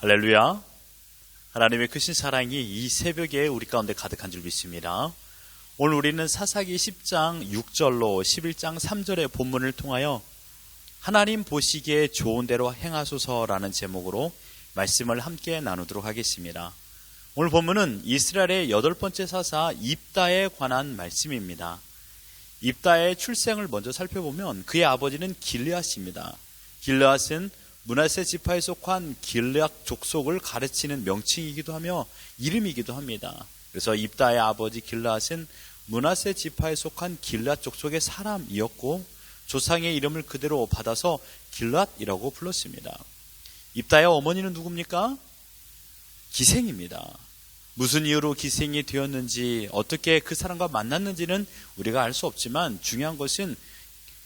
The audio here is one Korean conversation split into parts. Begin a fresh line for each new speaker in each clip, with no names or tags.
할렐루야. 하나님의 크신 사랑이 이 새벽에 우리 가운데 가득한 줄 믿습니다. 오늘 우리는 사사기 10장 6절로 11장 3절의 본문을 통하여 하나님 보시기에 좋은 대로 행하소서라는 제목으로 말씀을 함께 나누도록 하겠습니다. 오늘 본문은 이스라엘의 8번째 사사 입다에 관한 말씀입니다. 입다의 출생을 먼저 살펴보면 그의 아버지는 길르앗입니다. 길르앗은 므낫세 지파에 속한 길르앗 족속을 가르치는 명칭이기도 하며 이름이기도 합니다. 그래서 입다의 아버지 길르앗은 므낫세 지파에 속한 길르앗 족속의 사람이었고 조상의 이름을 그대로 받아서 길르앗이라고 불렀습니다. 입다의 어머니는 누굽니까? 기생입니다. 무슨 이유로 기생이 되었는지 어떻게 그 사람과 만났는지는 우리가 알 수 없지만 중요한 것은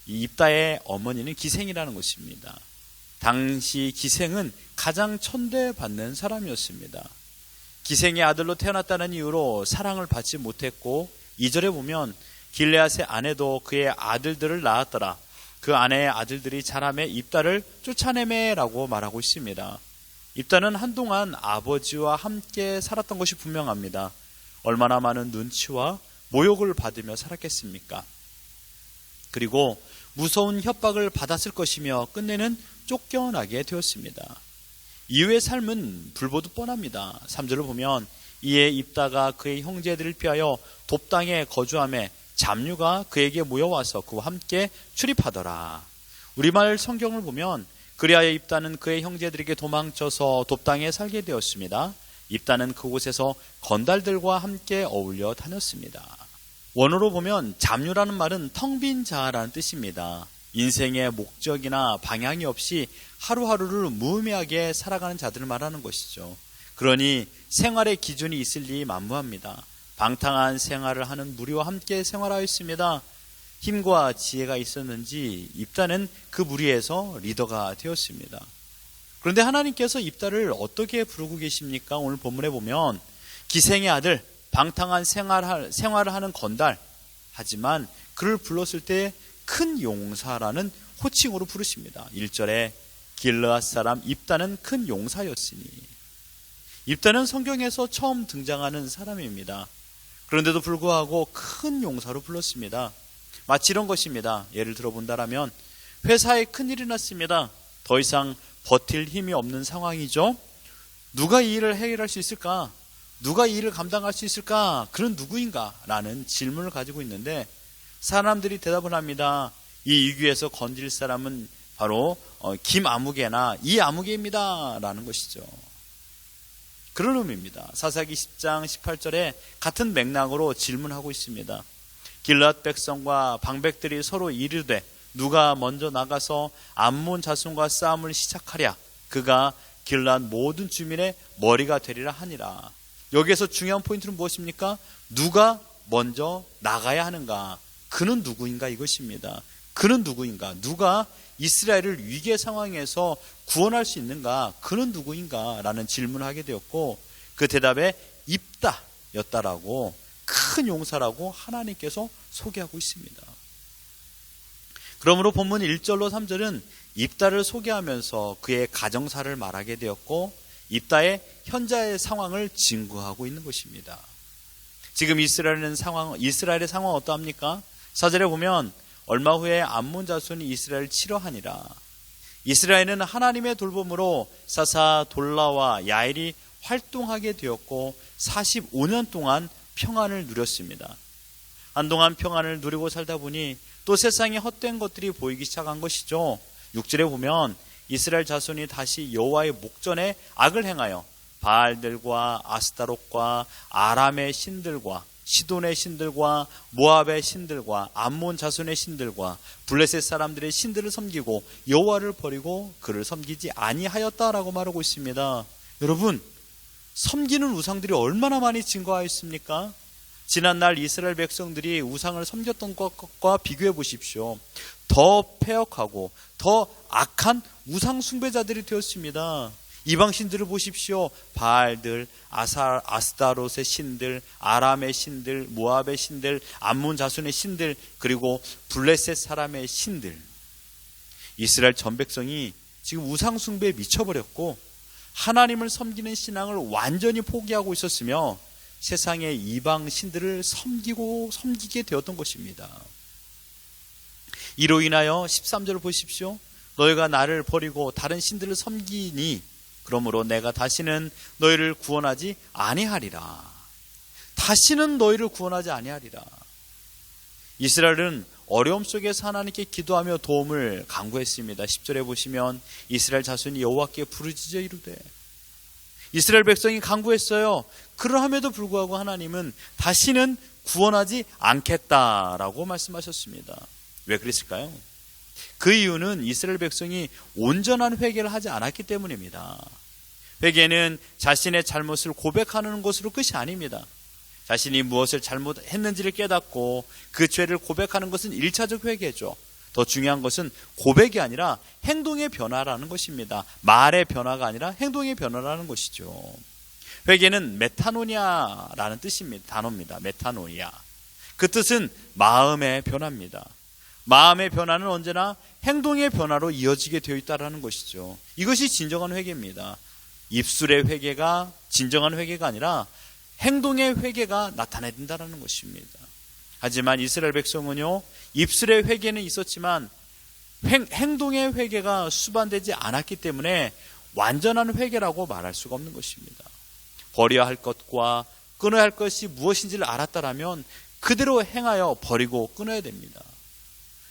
이 입다의 어머니는 기생이라는 것입니다. 당시 기생은 가장 천대받는 사람이었습니다. 기생의 아들로 태어났다는 이유로 사랑을 받지 못했고 2절에 보면 길르앗의 아내도 그의 아들들을 낳았더라. 그 아내의 아들들이 자라매 입다를 쫓아내매라고 말하고 있습니다. 입다는 한동안 아버지와 함께 살았던 것이 분명합니다. 얼마나 많은 눈치와 모욕을 받으며 살았겠습니까? 그리고 무서운 협박을 받았을 것이며 끝내는 쫓겨나게 되었습니다. 이후의 삶은 불보듯 뻔합니다. 3절을 보면 이에 입다가 그의 형제들을 피하여 돕당에 거주하며 잡류가 그에게 모여와서 그와 함께 출입하더라. 우리말 성경을 보면 그리하여 입다는 그의 형제들에게 도망쳐서 돕당에 살게 되었습니다. 입다는 그곳에서 건달들과 함께 어울려 다녔습니다. 원어로 보면 잡류라는 말은 텅 빈 자라는 뜻입니다. 인생의 목적이나 방향이 없이 하루하루를 무의미하게 살아가는 자들을 말하는 것이죠. 그러니 생활의 기준이 있을 리 만무합니다. 방탕한 생활을 하는 무리와 함께 생활하였습니다. 힘과 지혜가 있었는지 입다는 그 무리에서 리더가 되었습니다. 그런데 하나님께서 입다를 어떻게 부르고 계십니까? 오늘 본문에 보면 기생의 아들, 방탕한 생활을 하는 건달, 하지만 그를 불렀을 때 큰 용사라는 호칭으로 부르십니다. 1절에 길르앗 사람 입다는 큰 용사였으니. 입다는 성경에서 처음 등장하는 사람입니다. 그런데도 불구하고 큰 용사로 불렀습니다. 마치 이런 것입니다. 예를 들어본다면 회사에 큰일이 났습니다. 더 이상 버틸 힘이 없는 상황이죠. 누가 이 일을 해결할 수 있을까? 누가 이 일을 감당할 수 있을까? 그런 누구인가? 라는 질문을 가지고 있는데 사람들이 대답을 합니다. 이 위기에서 건질 사람은 바로 김아무개나 이아무개입니다. 라는 것이죠. 그런 의미입니다. 사사기 10장 18절에 같은 맥락으로 질문하고 있습니다. 길르앗 백성과 방백들이 서로 이르되 누가 먼저 나가서 암몬 자손과 싸움을 시작하랴. 그가 길르앗 모든 주민의 머리가 되리라 하니라. 여기에서 중요한 포인트는 무엇입니까? 누가 먼저 나가야 하는가? 그는 누구인가 이것입니다. 그는 누구인가? 누가 이스라엘을 위기의 상황에서 구원할 수 있는가? 그는 누구인가? 라는 질문을 하게 되었고 그 대답에 입다였다라고 큰 용사라고 하나님께서 소개하고 있습니다. 그러므로 본문 1절로 3절은 입다를 소개하면서 그의 가정사를 말하게 되었고 입다의 현재의 상황을 증거하고 있는 것입니다. 지금 이스라엘의 상황 어떠합니까? 4절에 보면 얼마 후에 암몬 자손이 이스라엘을 치러하니라. 이스라엘은 하나님의 돌봄으로 사사 돌라와 야엘이 활동하게 되었고 45년 동안 평안을 누렸습니다. 한동안 평안을 누리고 살다 보니 또 세상에 헛된 것들이 보이기 시작한 것이죠. 6절에 보면 이스라엘 자손이 다시 여호와의 목전에 악을 행하여 바알들과 아스타롯과 아람의 신들과 시돈의 신들과 모압의 신들과 암몬 자손의 신들과 블레셋 사람들의 신들을 섬기고 여호와를 버리고 그를 섬기지 아니하였다라고 말하고 있습니다. 여러분, 섬기는 우상들이 얼마나 많이 증거하였습니까? 지난날 이스라엘 백성들이 우상을 섬겼던 것과 비교해 보십시오. 더 폐역하고 더 악한 우상 숭배자들이 되었습니다. 이방 신들을 보십시오. 바알들, 아스타롯의 신들, 아람의 신들, 모압의 신들, 암몬 자손의 신들, 그리고 블레셋 사람의 신들. 이스라엘 전 백성이 지금 우상 숭배에 미쳐버렸고 하나님을 섬기는 신앙을 완전히 포기하고 있었으며 세상의 이방 신들을 섬기게 되었던 것입니다. 이로 인하여 13절을 보십시오. 너희가 나를 버리고 다른 신들을 섬기니 그러므로 내가 다시는 너희를 구원하지 아니하리라. 다시는 너희를 구원하지 아니하리라. 이스라엘은 어려움 속에서 하나님께 기도하며 도움을 간구했습니다. 10절에 보시면 이스라엘 자손이 여호와께 부르짖어 이르되, 이스라엘 백성이 간구했어요. 그러함에도 불구하고 하나님은 다시는 구원하지 않겠다라고 말씀하셨습니다. 왜 그랬을까요? 그 이유는 이스라엘 백성이 온전한 회개를 하지 않았기 때문입니다. 회개는 자신의 잘못을 고백하는 것으로 끝이 아닙니다. 자신이 무엇을 잘못했는지를 깨닫고 그 죄를 고백하는 것은 1차적 회개죠. 더 중요한 것은 고백이 아니라 행동의 변화라는 것입니다. 말의 변화가 아니라 행동의 변화라는 것이죠. 회개는 메타노니아라는 뜻입니다. 단어입니다. 메타노니아. 그 뜻은 마음의 변화입니다. 마음의 변화는 언제나 행동의 변화로 이어지게 되어 있다는 것이죠. 이것이 진정한 회개입니다. 입술의 회개가 진정한 회개가 아니라 행동의 회개가 나타낸다는 것입니다. 하지만 이스라엘 백성은요, 입술의 회개는 있었지만 행동의 회개가 수반되지 않았기 때문에 완전한 회개라고 말할 수가 없는 것입니다. 버려야 할 것과 끊어야 할 것이 무엇인지를 알았다라면 그대로 행하여 버리고 끊어야 됩니다.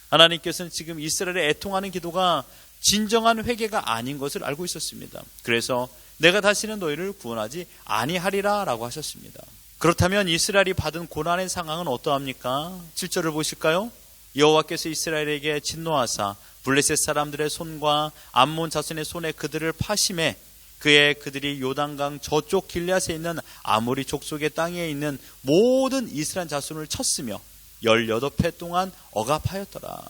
하나님께서는 지금 이스라엘의 애통하는 기도가 진정한 회개가 아닌 것을 알고 있었습니다. 그래서 내가 다시는 너희를 구원하지 아니하리라 라고 하셨습니다. 그렇다면 이스라엘이 받은 고난의 상황은 어떠합니까? 7절을 보실까요? 여호와께서 이스라엘에게 진노하사 블레셋 사람들의 손과 암몬 자손의 손에 그들을 파심해 그들이 요단강 저쪽 길앗에 있는 아모리 족속의 땅에 있는 모든 이스라엘 자손을 쳤으며 18해 동안 억압하였더라.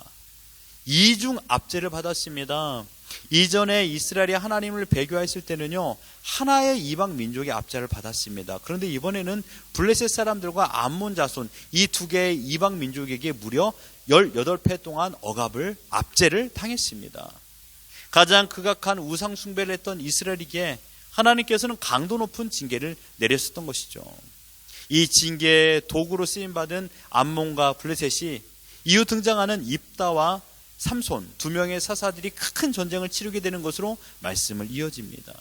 이중 압제를 받았습니다. 이전에 이스라엘이 하나님을 배교했을 때는요, 하나의 이방 민족의 압제를 받았습니다. 그런데 이번에는 블레셋 사람들과 암몬 자손 이 두 개의 이방 민족에게 무려 18해 동안 압제를 당했습니다. 가장 극악한 우상 숭배를 했던 이스라엘에게 하나님께서는 강도 높은 징계를 내렸었던 것이죠. 이 징계의 도구로 쓰임받은 암몬과 블레셋이 이후 등장하는 입다와 삼손 두 명의 사사들이 큰 전쟁을 치르게 되는 것으로 말씀을 이어집니다.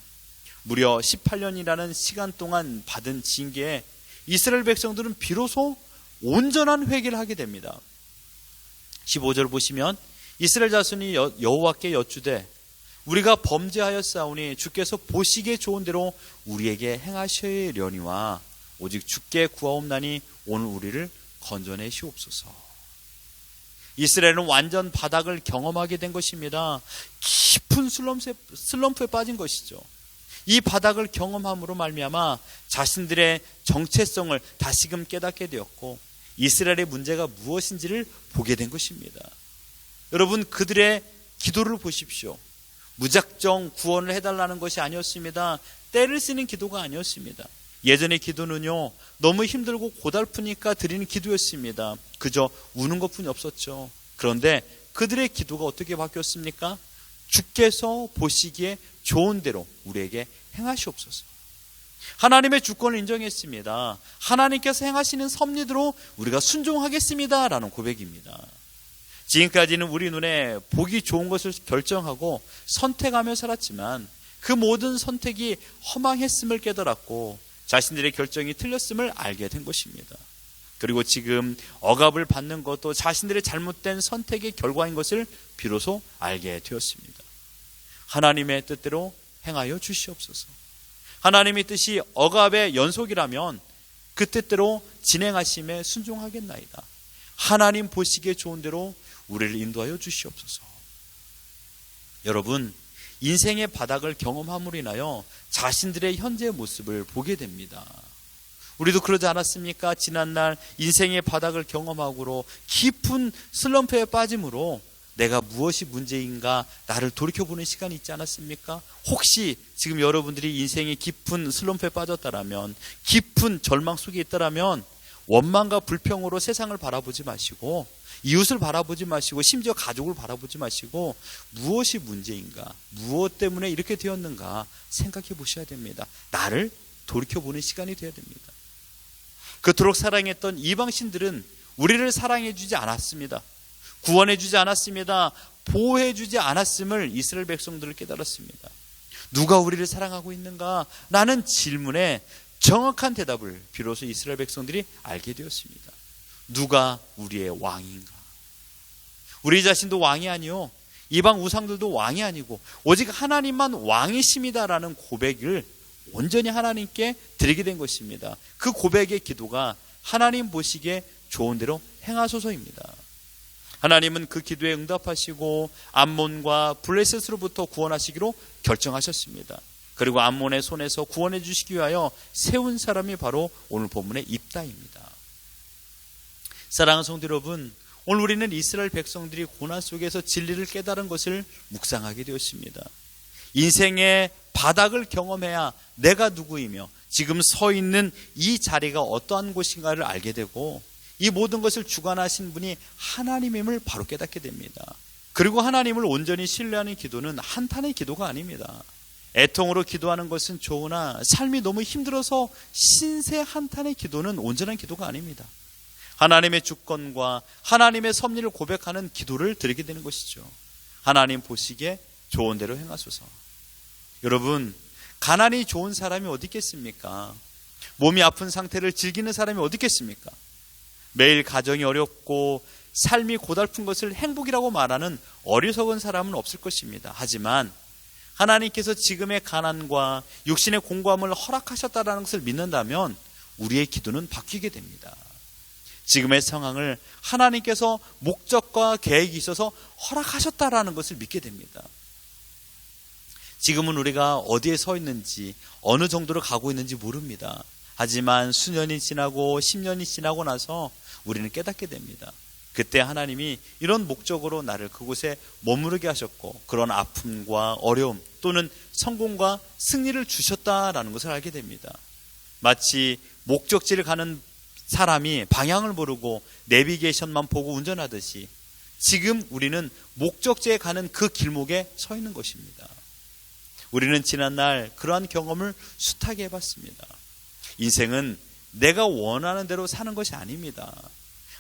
무려 18년이라는 시간 동안 받은 징계에 이스라엘 백성들은 비로소 온전한 회개를 하게 됩니다. 15절 보시면 이스라엘 자손이 여호와께 여쭈되 우리가 범죄하였사오니 주께서 보시기에 좋은 대로 우리에게 행하시려니와 오직 주께 구하옵나니 오늘 우리를 건져내시옵소서. 이스라엘은 완전 바닥을 경험하게 된 것입니다. 깊은 슬럼프에 빠진 것이죠. 이 바닥을 경험함으로 말미암아 자신들의 정체성을 다시금 깨닫게 되었고 이스라엘의 문제가 무엇인지를 보게 된 것입니다. 여러분, 그들의 기도를 보십시오. 무작정 구원을 해달라는 것이 아니었습니다. 때를 쓰는 기도가 아니었습니다. 예전의 기도는요, 너무 힘들고 고달프니까 드리는 기도였습니다. 그저 우는 것뿐이 없었죠. 그런데 그들의 기도가 어떻게 바뀌었습니까? 주께서 보시기에 좋은 대로 우리에게 행하시옵소서. 하나님의 주권을 인정했습니다. 하나님께서 행하시는 섭리대로 우리가 순종하겠습니다 라는 고백입니다. 지금까지는 우리 눈에 보기 좋은 것을 결정하고 선택하며 살았지만 그 모든 선택이 허망했음을 깨달았고 자신들의 결정이 틀렸음을 알게 된 것입니다. 그리고 지금 억압을 받는 것도 자신들의 잘못된 선택의 결과인 것을 비로소 알게 되었습니다. 하나님의 뜻대로 행하여 주시옵소서. 하나님의 뜻이 억압의 연속이라면 그 뜻대로 진행하심에 순종하겠나이다. 하나님 보시기에 좋은 대로 우리를 인도하여 주시옵소서. 여러분, 인생의 바닥을 경험함으로 인하여 자신들의 현재의 모습을 보게 됩니다. 우리도 그러지 않았습니까? 지난날 인생의 바닥을 경험하고로 깊은 슬럼프에 빠짐으로 내가 무엇이 문제인가 나를 돌이켜보는 시간이 있지 않았습니까? 혹시 지금 여러분들이 인생의 깊은 슬럼프에 빠졌다라면, 깊은 절망 속에 있다라면 원망과 불평으로 세상을 바라보지 마시고 이웃을 바라보지 마시고 심지어 가족을 바라보지 마시고 무엇이 문제인가, 무엇 때문에 이렇게 되었는가 생각해 보셔야 됩니다. 나를 돌이켜보는 시간이 되어야 됩니다. 그토록 사랑했던 이방신들은 우리를 사랑해 주지 않았습니다. 구원해 주지 않았습니다. 보호해 주지 않았음을 이스라엘 백성들을 깨달았습니다. 누가 우리를 사랑하고 있는가? 라는 질문에 정확한 대답을 비로소 이스라엘 백성들이 알게 되었습니다. 누가 우리의 왕인가? 우리 자신도 왕이 아니요, 이방 우상들도 왕이 아니고 오직 하나님만 왕이십니다라는 고백을 온전히 하나님께 드리게 된 것입니다. 그 고백의 기도가 하나님 보시기에 좋은 대로 행하소서입니다. 하나님은 그 기도에 응답하시고 암몬과 블레셋으로부터 구원하시기로 결정하셨습니다. 그리고 암몬의 손에서 구원해 주시기 위하여 세운 사람이 바로 오늘 본문의 입다입니다. 사랑하는 성도 여러분, 오늘 우리는 이스라엘 백성들이 고난 속에서 진리를 깨달은 것을 묵상하게 되었습니다. 인생의 바닥을 경험해야 내가 누구이며 지금 서 있는 이 자리가 어떠한 곳인가를 알게 되고 이 모든 것을 주관하신 분이 하나님임을 바로 깨닫게 됩니다. 그리고 하나님을 온전히 신뢰하는 기도는 한탄의 기도가 아닙니다. 애통으로 기도하는 것은 좋으나 삶이 너무 힘들어서 신세 한탄의 기도는 온전한 기도가 아닙니다. 하나님의 주권과 하나님의 섭리를 고백하는 기도를 드리게 되는 것이죠. 하나님 보시기에 좋은 대로 행하소서. 여러분, 가난이 좋은 사람이 어디 있겠습니까? 몸이 아픈 상태를 즐기는 사람이 어디 있겠습니까? 매일 가정이 어렵고 삶이 고달픈 것을 행복이라고 말하는 어리석은 사람은 없을 것입니다. 하지만 하나님께서 지금의 가난과 육신의 공고함을 허락하셨다는 것을 믿는다면 우리의 기도는 바뀌게 됩니다. 지금의 상황을 하나님께서 목적과 계획이 있어서 허락하셨다라는 것을 믿게 됩니다. 지금은 우리가 어디에 서 있는지 어느 정도로 가고 있는지 모릅니다. 하지만 수년이 지나고 10년이 지나고 나서 우리는 깨닫게 됩니다. 그때 하나님이 이런 목적으로 나를 그곳에 머무르게 하셨고 그런 아픔과 어려움 또는 성공과 승리를 주셨다라는 것을 알게 됩니다. 마치 목적지를 가는 사람이 방향을 모르고 내비게이션만 보고 운전하듯이 지금 우리는 목적지에 가는 그 길목에 서 있는 것입니다. 우리는 지난날 그러한 경험을 숱하게 해봤습니다. 인생은 내가 원하는 대로 사는 것이 아닙니다.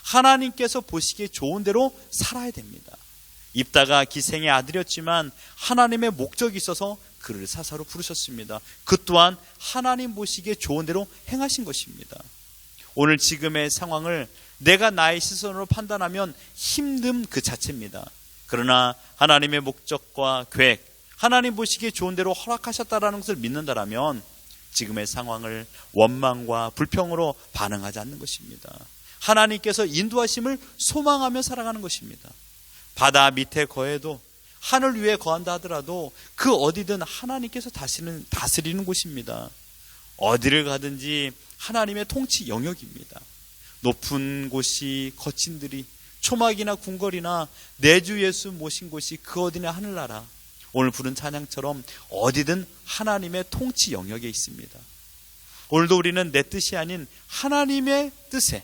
하나님께서 보시기에 좋은 대로 살아야 됩니다. 입다가 기생의 아들이었지만 하나님의 목적이 있어서 그를 사사로 부르셨습니다. 그 또한 하나님 보시기에 좋은 대로 행하신 것입니다. 오늘 지금의 상황을 내가 나의 시선으로 판단하면 힘듦 그 자체입니다. 그러나 하나님의 목적과 계획, 하나님 보시기에 좋은 대로 허락하셨다라는 것을 믿는다라면 지금의 상황을 원망과 불평으로 반응하지 않는 것입니다. 하나님께서 인도하심을 소망하며 살아가는 것입니다. 바다 밑에 거해도 하늘 위에 거한다 하더라도 그 어디든 하나님께서 다스리는 곳입니다. 어디를 가든지 하나님의 통치 영역입니다. 높은 곳이 거친 들이 초막이나 궁궐이나 내주 예수 모신 곳이 그 어디나 하늘나라. 오늘 부른 찬양처럼 어디든 하나님의 통치 영역에 있습니다. 오늘도 우리는 내 뜻이 아닌 하나님의 뜻에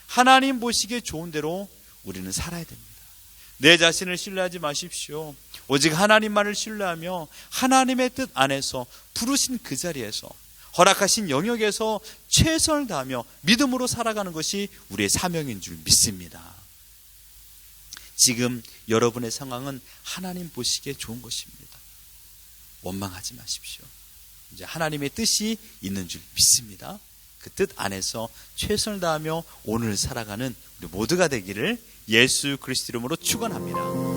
하나님 보시기에 좋은 대로 우리는 살아야 됩니다. 내 자신을 신뢰하지 마십시오. 오직 하나님만을 신뢰하며 하나님의 뜻 안에서 부르신 그 자리에서 허락하신 영역에서 최선을 다하며 믿음으로 살아가는 것이 우리의 사명인 줄 믿습니다. 지금 여러분의 상황은 하나님 보시기에 좋은 것입니다. 원망하지 마십시오. 이제 하나님의 뜻이 있는 줄 믿습니다. 그 뜻 안에서 최선을 다하며 오늘 살아가는 우리 모두가 되기를 예수 그리스도 이름으로 축원합니다.